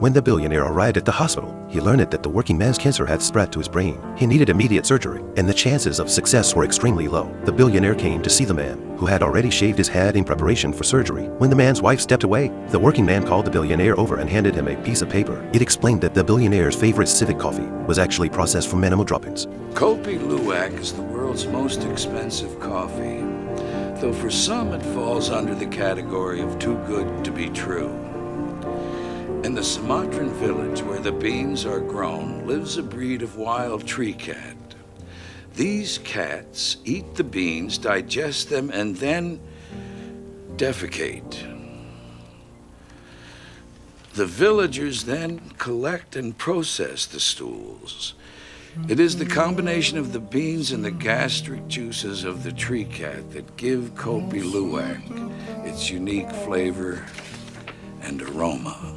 When the billionaire arrived at the hospital, he learned that the working man's cancer had spread to his brain. He needed immediate surgery, and the chances of success were extremely low. The billionaire came to see the man, who had already shaved his head in preparation for surgery. When the man's wife stepped away, the working man called the billionaire over and handed him a piece of paper. It explained that the billionaire's favorite civet coffee was actually processed from animal droppings. Kopi Luwak is the world's most expensive coffee, though for some it falls under the category of too good to be true. In the Sumatran village where the beans are grown lives a breed of wild tree cat. These cats eat the beans, digest them, and then defecate. The villagers then collect and process the stools. It is the combination of the beans and the gastric juices of the tree cat that give Kopi Luwak its unique flavor and aroma.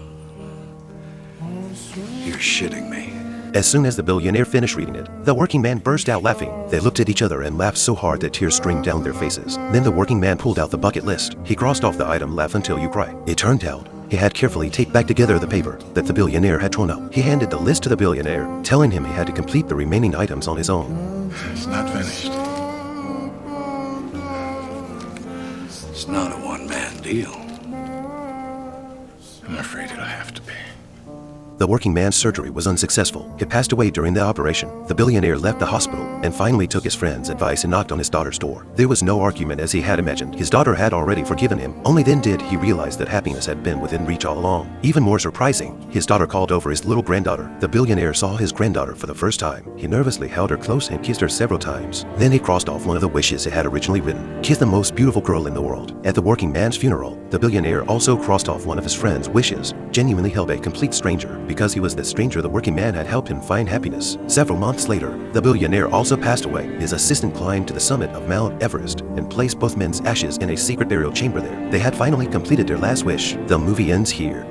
You're shitting me. As soon as the billionaire finished reading it, the working man burst out laughing. They looked at each other and laughed so hard that tears streamed down their faces. Then the working man pulled out the bucket list. He crossed off the item "Laugh Until You Cry." It turned out he had carefully taped back together the paper that the billionaire had torn up. He handed the list to the billionaire, telling him he had to complete the remaining items on his own. It's not finished. It's not a one-man deal. I'm afraid it'll have to be. The working man's surgery was unsuccessful. He passed away during the operation. The billionaire left the hospital and finally took his friend's advice and knocked on his daughter's door. There was no argument as he had imagined. His daughter had already forgiven him. Only then did he realize that happiness had been within reach all along. Even more surprising, his daughter called over his little granddaughter. The billionaire saw his granddaughter for the first time. He nervously held her close and kissed her several times. Then he crossed off one of the wishes he had originally written: kiss the most beautiful girl in the world. At the working man's funeral, the billionaire also crossed off one of his friend's wishes: genuinely help a complete stranger, because he was the stranger the working man had helped him find happiness. Several months later, the billionaire also passed away. His assistant climbed to the summit of Mount Everest and placed both men's ashes in a secret burial chamber there. They had finally completed their last wish. The movie ends here.